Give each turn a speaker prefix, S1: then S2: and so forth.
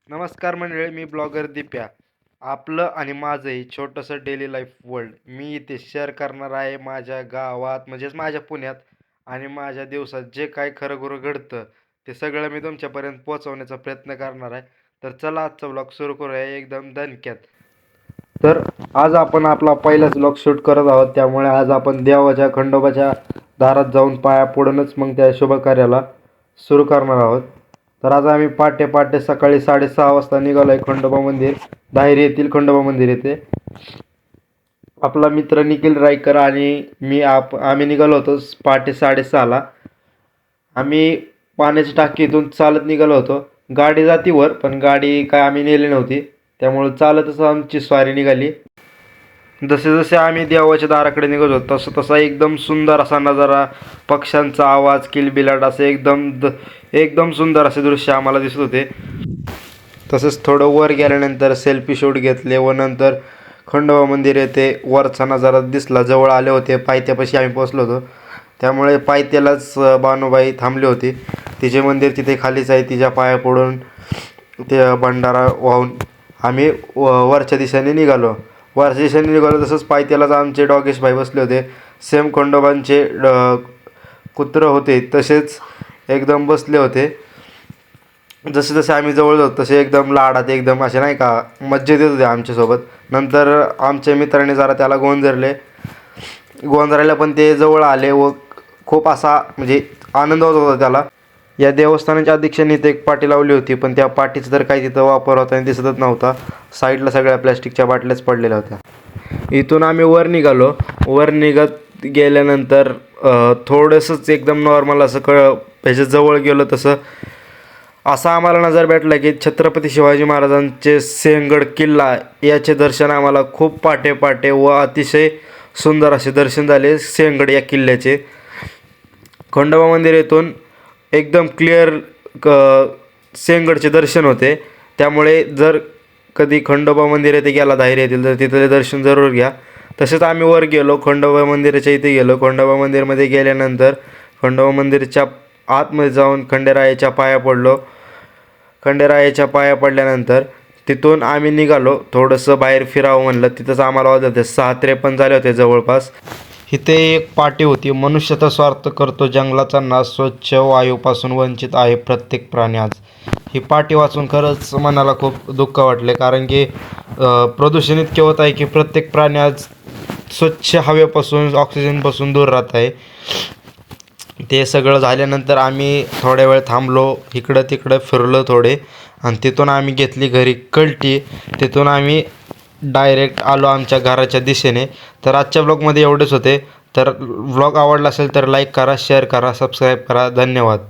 S1: नमस्कार मंडळी, मी ब्लॉगर दिप्या. आपलं आणि माझं हे छोटंसं डेली लाईफ वर्ल्ड मी इथे शेअर करणार आहे. माझ्या गावात म्हणजेच माझ्या पुण्यात आणि माझ्या दिवसात जे काय खरं-खुरं घडतं ते सगळं मी तुमच्यापर्यंत पोहोचवण्याचा प्रयत्न करणार आहे. तर चला आजचा व्लॉग सुरू करूया एकदम दणक्यात. तर आज आपण आपला पहिलाच व्लॉग शूट करत आहोत, त्यामुळे आज आपण देवाच्या खंडोबाच्या दारात जाऊन पाया पडूनच मग त्या शुभ कार्याला सुरू करणार आहोत. तर आज आम्ही पहाटे पहाटे सकाळी 6:30 वाजता निघालो आहे खंडोबा मंदिर, दाहेरी येथील खंडोबा मंदिर येथे. आपला मित्र निखिल रायकर आणि आम्ही निघालो होतो पहाटे 6:30ला. आम्ही पाण्याच्या टाकीतून चालत निघालो होतो. गाडी जाती वर, पण गाडी काय आम्ही नेली नव्हती, त्यामुळे चालतच आमची स्वारी निघाली. जसे जसे आम्ही देवाच्या दाराकडे निघत होतो तसं तसा एकदम सुंदर असा नजारा, पक्ष्यांचा आवाज, किलबिलाट असे एकदम सुंदर असे दृश्य आम्हाला दिसत होते. तसंच थोडं वर गेल्यानंतर सेल्फी शूट घेतले व नंतर खंडोबा मंदिर येथे वरचा नजारा दिसला. जवळ आले होते, पायथ्यापाशी आम्ही पोचलो होतो, त्यामुळे पायथ्यालाच बानुबाई थांबली होती. तिचे मंदिर तिथे खालीच आहे. तिच्या पाया पडून ते भंडारा वाहून आम्ही वरच्या दिशेने निघालो. तसंच पायथ्यालाच आमचे डॉगेश भाई बसले होते. सेम खंडोबांचे कुत्रं होते तसेच एकदम बसले होते. जसे जसे आम्ही जवळ जातो तसे एकदम लाडात, एकदम असे नाही का मज्जा देत होते आमच्यासोबत. नंतर आमच्या मित्राने जरा त्याला गोंधरायला पण ते जवळ आले व खूप असा म्हणजे आनंद होत होता त्याला. या देवस्थानाच्या अध्यक्षांनी इथे एक पाटी लावली होती, पण त्या पाटीचा तर काही तिथं वापर होता दिसतच नव्हता. साईडला सगळ्या प्लॅस्टिकच्या बाटल्याच पडलेल्या होत्या. इथून आम्ही वर निघालो. वर निघत गेल्यानंतर थोडंसंच एकदम नॉर्मल असं ह्याच्या जवळ गेलो तसं असा आम्हाला नजर भेटला की छत्रपती शिवाजी महाराजांचे सिंहगड किल्ला याचे दर्शन आम्हाला खूप पहाटे पहाटे व अतिशय सुंदर असे दर्शन झाले सिंहगड या किल्ल्याचे. खंडोबा मंदिर येथून एकदम क्लिअर सिंहगडचे दर्शन होते. त्यामुळे जर कधी खंडोबा मंदिर येथे गेला दाहेरी येथील तर तिथले दर्शन जरूर घ्या. तसेच आम्ही वर गेलो, खंडोबा मंदिराच्या इथे गेलो. खंडोबा मंदिरमध्ये गेल्यानंतर खंडोबा मंदिरच्या आतमध्ये जाऊन खंडेरायाच्या पाया पडलो. खंडेरायाच्या पाया पडल्यानंतर तिथून आम्ही निघालो. थोडंसं बाहेर फिरावं म्हणलं. तिथंच आम्हाला वाजले होते 6:53 झाले होते जवळपास. इथे एक पाटी होती, मनुष्याचा स्वार्थ करतो जंगलाचा नाश, स्वच्छ वायूपासून वंचित आहे प्रत्येक प्राणी आज. ही पाटी वाचून खरंच मनाला खूप दुःख वाटले, कारण की प्रदूषण इतके होत आहे की प्रत्येक प्राणी आज स्वच्छ हवेपासून, ऑक्सिजनपासून दूर राहत आहे. ते सगळं झाल्यानंतर आम्ही थोड्या वेळ थांबलो, इकडं तिकडं फिरलो थोडे, आणि तिथून आम्ही घेतली घरी कल्टी. तिथून आम्ही डायरेक्ट आलो आमच्या घराच्या दिशेने. तर आजच्या ब्लॉगमध्ये एवढेच होते. तर ब्लॉग आवडला असेल तर लाईक करा, शेअर करा, सबस्क्राईब करा. धन्यवाद.